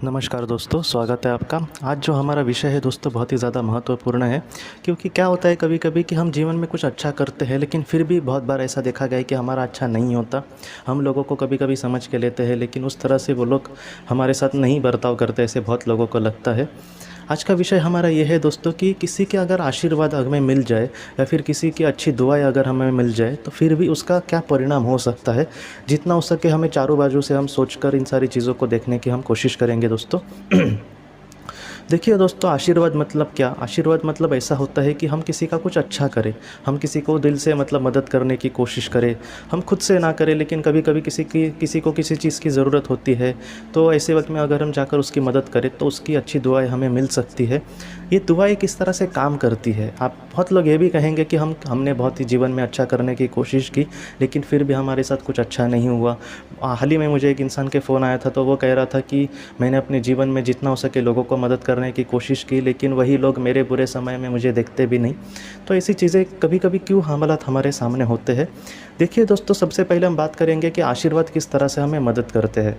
नमस्कार दोस्तों, स्वागत है आपका। आज जो हमारा विषय है दोस्तों बहुत ही ज़्यादा महत्वपूर्ण है, क्योंकि क्या होता है कभी-कभी कि हम जीवन में कुछ अच्छा करते हैं, लेकिन फिर भी बहुत बार ऐसा देखा गया है कि हमारा अच्छा नहीं होता। हम लोगों को कभी-कभी समझ के लेते हैं, लेकिन उस तरह से वो लोग हमारे साथ नहीं बर्ताव करते, ऐसे बहुत लोगों को लगता है। आज का विषय हमारा ये है दोस्तों कि किसी के अगर आशीर्वाद हमें मिल जाए या फिर किसी की अच्छी दुआएँ अगर हमें मिल जाए, तो फिर भी उसका क्या परिणाम हो सकता है। जितना हो सके हमें चारों बाजू से हम सोचकर इन सारी चीज़ों को देखने की हम कोशिश करेंगे दोस्तों। देखिए दोस्तों, आशीर्वाद मतलब क्या? आशीर्वाद मतलब ऐसा होता है कि हम किसी का कुछ अच्छा करें, हम किसी को दिल से मतलब मदद करने की कोशिश करें। हम खुद से ना करें, लेकिन कभी-कभी किसी को किसी चीज़ की ज़रूरत होती है, तो ऐसे वक़्त में अगर हम जाकर उसकी मदद करें तो उसकी अच्छी दुआएँ हमें मिल सकती है। ये दुआएँ किस तरह से काम करती है? आप बहुत लोग ये भी कहेंगे कि हमने बहुत ही जीवन में अच्छा करने की कोशिश की, लेकिन फिर भी हमारे साथ कुछ अच्छा नहीं हुआ। हाल ही में मुझे एक इंसान के फ़ोन आया था, तो वो कह रहा था कि मैंने अपने जीवन में जितना हो सके लोगों को मदद करने की कोशिश की, लेकिन वही लोग मेरे बुरे समय में मुझे देखते भी नहीं। तो ऐसी चीज़ें कभी-कभी क्यों हालात हमारे सामने होते हैं। देखिए दोस्तों, सबसे पहले हम बात करेंगे कि आशीर्वाद किस तरह से हमें मदद करते हैं।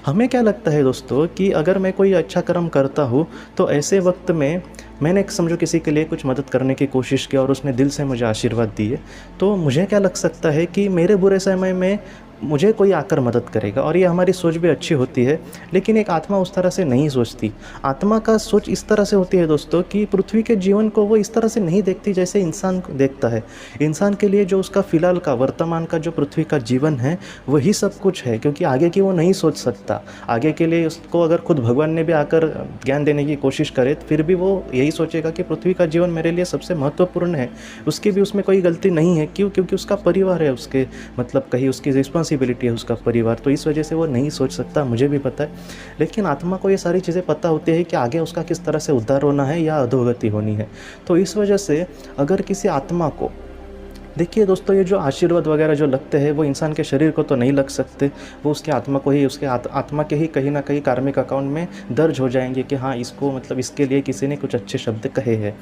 हमें क्या लगता है दोस्तों कि अगर मैं कोई अच्छा कर्म करता हूँ, तो ऐसे वक़्त में मैंने समझो किसी के लिए कुछ मदद करने की कोशिश की और उसने दिल से मुझे आशीर्वाद दिए, तो मुझे क्या लग सकता है कि मेरे बुरे समय में मुझे कोई आकर मदद करेगा, और ये हमारी सोच भी अच्छी होती है। लेकिन एक आत्मा उस तरह से नहीं सोचती। आत्मा का सोच इस तरह से होती है दोस्तों कि पृथ्वी के जीवन को वो इस तरह से नहीं देखती जैसे इंसान को देखता है। इंसान के लिए जो उसका फ़िलहाल का, वर्तमान का जो पृथ्वी का जीवन है, वही सब कुछ है, क्योंकि आगे की वो नहीं सोच सकता। आगे के लिए उसको अगर खुद भगवान ने भी आकर ज्ञान देने की कोशिश करे, तो फिर भी वो यही सोचेगा कि पृथ्वी का जीवन मेरे लिए सबसे महत्वपूर्ण है। उसकी भी उसमें कोई गलती नहीं है। क्यों? क्योंकि उसका परिवार है, उसके मतलब कहीं उसकी रिस्पॉन्सिबिलिटी है उसका परिवार, तो इस वजह से वो नहीं सोच सकता, मुझे भी पता है। लेकिन आत्मा को ये सारी चीज़ें पता होती है कि आगे उसका किस तरह से उद्धार होना है या अधोगति होनी है। तो इस वजह से अगर किसी आत्मा को, देखिए दोस्तों, ये जो आशीर्वाद वगैरह जो लगते हैं वो इंसान के शरीर को तो नहीं लग सकते, वो उसके आत्मा को ही, उसके आत्मा के ही कहीं ना कहीं कार्मिक अकाउंट में दर्ज हो जाएंगे कि हाँ, इसको मतलब इसके लिए किसी ने कुछ अच्छे शब्द कहे हैं।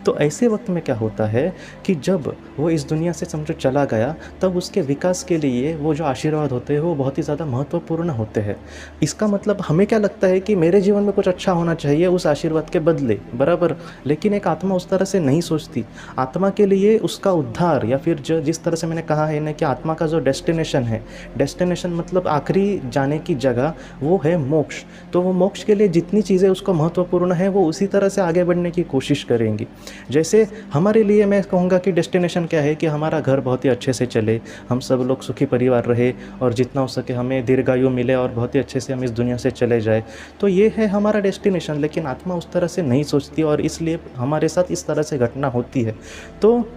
तो ऐसे वक्त में क्या होता है कि जब वो इस दुनिया से समझो चला गया, तब उसके विकास के लिए वो जो आशीर्वाद होते हैं वो बहुत ही ज़्यादा महत्वपूर्ण होते हैं। इसका मतलब हमें क्या लगता है कि मेरे जीवन में कुछ अच्छा होना चाहिए उस आशीर्वाद के बदले, बराबर। लेकिन एक आत्मा उस तरह से नहीं सोचती। आत्मा के लिए उसका उद्धार, या फिर जो जिस तरह से मैंने कहा है ना कि आत्मा का जो डेस्टिनेशन है, डेस्टिनेशन मतलब आखिरी जाने की जगह, वो है मोक्ष। तो वो मोक्ष के लिए जितनी चीज़ें उसको महत्वपूर्ण है, वो उसी तरह से आगे बढ़ने की कोशिश करेंगी। जैसे हमारे लिए मैं कहूँगा कि डेस्टिनेशन क्या है कि हमारा घर बहुत ही अच्छे से चले, हम सब लोग सुखी परिवार रहे, और जितना हो सके हमें दीर्घायु मिले और बहुत ही अच्छे से हम इस दुनिया से चले जाए। तो ये है हमारा डेस्टिनेशन। लेकिन आत्मा उस तरह से नहीं सोचती, और इसलिए हमारे साथ इस तरह से घटना होती है। तो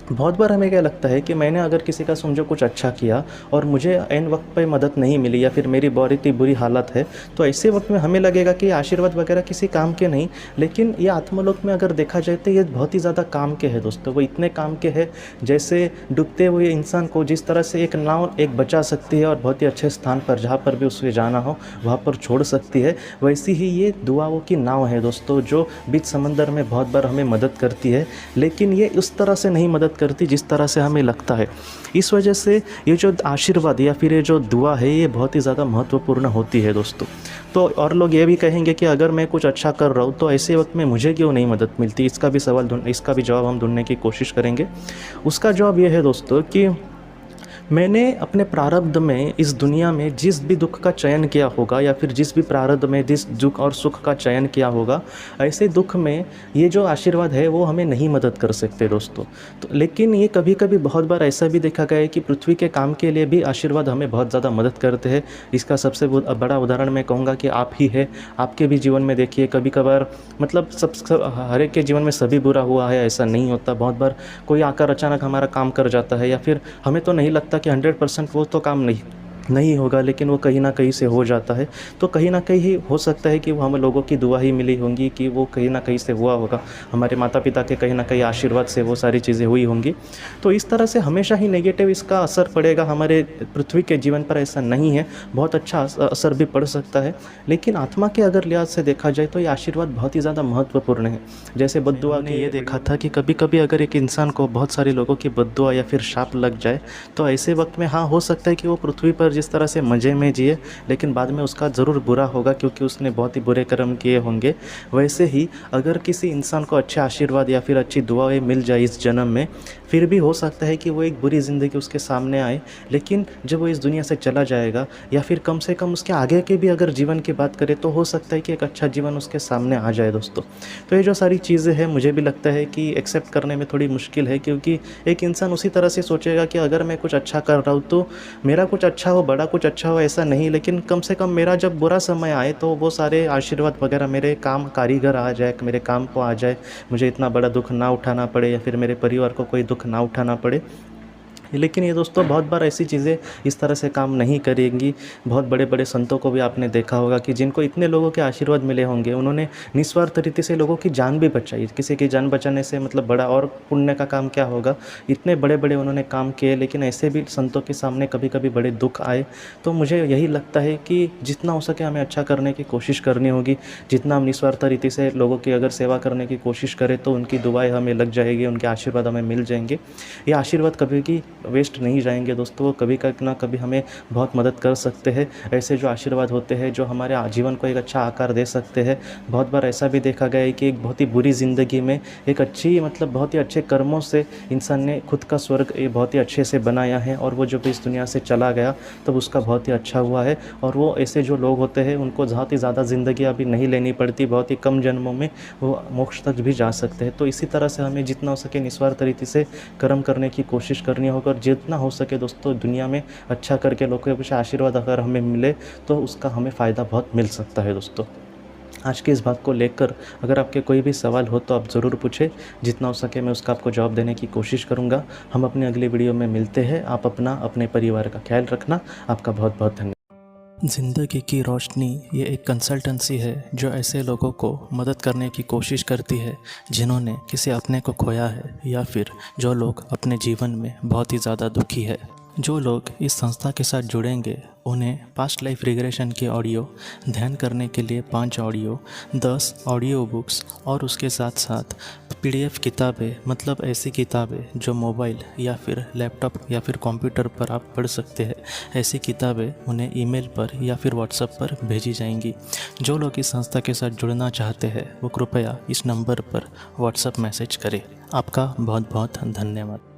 बहुत बार हमें क्या लगता है कि मैंने अगर किसी का समझो कुछ अच्छा किया और मुझे ऐन वक्त पे मदद नहीं मिली, या फिर मेरी बहुत ही बुरी हालत है, तो ऐसे वक्त में हमें लगेगा कि आशीर्वाद वगैरह किसी काम के नहीं। लेकिन ये आत्मलोक में अगर देखा जाए तो ये बहुत ही ज़्यादा काम के हैं दोस्तों। वो इतने काम के हैं जैसे डूबते हुए इंसान को जिस तरह से एक नाव एक बचा सकती है और बहुत ही अच्छे स्थान पर जहाँ पर भी उसे जाना हो वहाँ पर छोड़ सकती है, वैसी ही ये दुआओं की नाव है दोस्तों, जो बीच समंदर में बहुत बार हमें मदद करती है। लेकिन ये उस तरह से नहीं मदद करती जिस तरह से हमें लगता है। इस वजह से ये जो आशीर्वाद या फिर ये जो दुआ है, ये बहुत ही ज़्यादा महत्वपूर्ण होती है दोस्तों। तो और लोग ये भी कहेंगे कि अगर मैं कुछ अच्छा कर रहा हूँ तो ऐसे वक्त में मुझे क्यों नहीं मदद मिलती। इसका भी जवाब हम ढूंढने की कोशिश करेंगे। उसका जवाब ये है दोस्तों कि मैंने अपने प्रारब्ध में इस दुनिया में जिस भी दुख का चयन किया होगा, या फिर जिस भी प्रारब्ध में जिस दुख और सुख का चयन किया होगा, ऐसे दुख में ये जो आशीर्वाद है वो हमें नहीं मदद कर सकते दोस्तों। तो लेकिन ये कभी कभी बहुत बार ऐसा भी देखा गया है कि पृथ्वी के काम के लिए भी आशीर्वाद हमें बहुत ज़्यादा मदद करते हैं। इसका सबसे बड़ा उदाहरण मैं कहूँगा कि आप ही है। आपके भी जीवन में देखिए, कभी कभार मतलब हर एक के जीवन में सभी बुरा हुआ है ऐसा नहीं होता। बहुत बार कोई आकर अचानक हमारा काम कर जाता है, या फिर हमें तो नहीं लगता कि 100% वो तो काम नहीं होगा, लेकिन वो कहीं ना कहीं से हो जाता है। तो कहीं ना कहीं हो सकता है कि वो हमें लोगों की दुआ ही मिली होंगी, कि वो कहीं ना कहीं से हुआ होगा, हमारे माता पिता के कहीं ना कहीं आशीर्वाद से वो सारी चीज़ें हुई होंगी। तो इस तरह से हमेशा ही नेगेटिव इसका असर पड़ेगा हमारे पृथ्वी के जीवन पर, ऐसा नहीं है। बहुत अच्छा असर भी पड़ सकता है। लेकिन आत्मा के अगर लिहाज से देखा जाए तो ये आशीर्वाद बहुत ही ज़्यादा महत्वपूर्ण है। जैसे बद्दुआ ने ये देखा था कि कभी कभी अगर एक इंसान को बहुत सारे लोगों की बद्दुआ या फिर शाप लग जाए, तो ऐसे वक्त में हाँ, हो सकता है कि वो पृथ्वी पर अगर जिस तरह से मज़े में जिए लेकिन बाद में उसका ज़रूर बुरा होगा, क्योंकि उसने बहुत ही बुरे कर्म किए होंगे। वैसे ही अगर किसी इंसान को अच्छे आशीर्वाद या फिर अच्छी दुआएं मिल जाए इस जन्म में, फिर भी हो सकता है कि वो एक बुरी ज़िंदगी उसके सामने आए, लेकिन जब वो इस दुनिया से चला जाएगा या फिर कम से कम उसके आगे के भी अगर जीवन की बात करें तो हो सकता है कि एक अच्छा जीवन उसके सामने आ जाए दोस्तों। तो ये जो सारी चीज़ें हैं मुझे भी लगता है कि एक्सेप्ट करने में थोड़ी मुश्किल है, क्योंकि एक इंसान उसी तरह से सोचेगा कि अगर मैं कुछ अच्छा कर रहा हूँ तो मेरा कुछ अच्छा हो, बड़ा कुछ अच्छा हो ऐसा नहीं, लेकिन कम से कम मेरा जब बुरा समय आए तो वो सारे आशीर्वाद वगैरह मेरे काम कारीगर आ जाए, मेरे काम को आ जाए, मुझे इतना बड़ा दुख ना उठाना पड़े या फिर मेरे परिवार को कोई दुख ना उठाना पड़े। लेकिन ये दोस्तों बहुत बार ऐसी चीज़ें इस तरह से काम नहीं करेंगी। बहुत बड़े बड़े संतों को भी आपने देखा होगा कि जिनको इतने लोगों के आशीर्वाद मिले होंगे, उन्होंने निस्वार्थ रीति से लोगों की जान भी बचाई। किसी की जान बचाने से मतलब बड़ा और पुण्य का काम क्या होगा। इतने बड़े बड़े उन्होंने काम किए, लेकिन ऐसे भी संतों के सामने कभी कभी बड़े दुख आए। तो मुझे यही लगता है कि जितना हो सके हमें अच्छा करने की कोशिश करनी होगी। जितना हम निस्वार्थ रीति से लोगों की अगर सेवा करने की कोशिश करें तो उनकी दुआएं हमें लग जाएगी, उनके आशीर्वाद हमें मिल जाएंगे। ये आशीर्वाद कभी की वेस्ट नहीं जाएंगे दोस्तों, वो कभी ना कभी हमें बहुत मदद कर सकते हैं। ऐसे जो आशीर्वाद होते हैं जो हमारे जीवन को एक अच्छा आकार दे सकते हैं। बहुत बार ऐसा भी देखा गया है कि एक बहुत ही बुरी ज़िंदगी में एक अच्छी मतलब बहुत ही अच्छे कर्मों से इंसान ने खुद का स्वर्ग ये बहुत ही अच्छे से बनाया है, और वो जब इस दुनिया से चला गया तब उसका बहुत ही अच्छा हुआ है। और वो ऐसे जो लोग होते हैं उनको बहुत ही ज़्यादा ज़िंदगी अभी नहीं लेनी पड़ती, बहुत ही कम जन्मों में वो मोक्ष तक भी जा सकते हैं। तो इसी तरह से हमें जितना हो सके निस्वार्थ रीति से कर्म करने की कोशिश करनी होगी, और जितना हो सके दोस्तों दुनिया में अच्छा करके लोगों के कुछ आशीर्वाद अगर हमें मिले तो उसका हमें फ़ायदा बहुत मिल सकता है दोस्तों। आज की इस बात को लेकर अगर आपके कोई भी सवाल हो तो आप ज़रूर पूछें, जितना हो सके मैं उसका आपको जवाब देने की कोशिश करूँगा। हम अपनी अगली वीडियो में मिलते हैं। आप अपना अपने परिवार का ख्याल रखना। आपका बहुत बहुत धन्यवाद। ज़िंदगी की रोशनी ये एक कंसल्टेंसी है जो ऐसे लोगों को मदद करने की कोशिश करती है जिन्होंने किसी अपने को खोया है, या फिर जो लोग अपने जीवन में बहुत ही ज़्यादा दुखी है। जो लोग इस संस्था के साथ जुड़ेंगे उन्हें पास्ट लाइफ रिग्रेशन के ऑडियो, ध्यान करने के लिए 5 ऑडियो, 10 ऑडियो बुक्स और उसके साथ साथ PDF किताबें, मतलब ऐसी किताबें जो मोबाइल या फिर लैपटॉप या फिर कंप्यूटर पर आप पढ़ सकते हैं, ऐसी किताबें उन्हें ईमेल पर या फिर व्हाट्सएप पर भेजी जाएंगी। जो लोग इस संस्था के साथ जुड़ना चाहते हैं वो कृपया इस नंबर पर व्हाट्सएप मैसेज करें। आपका बहुत बहुत धन्यवाद।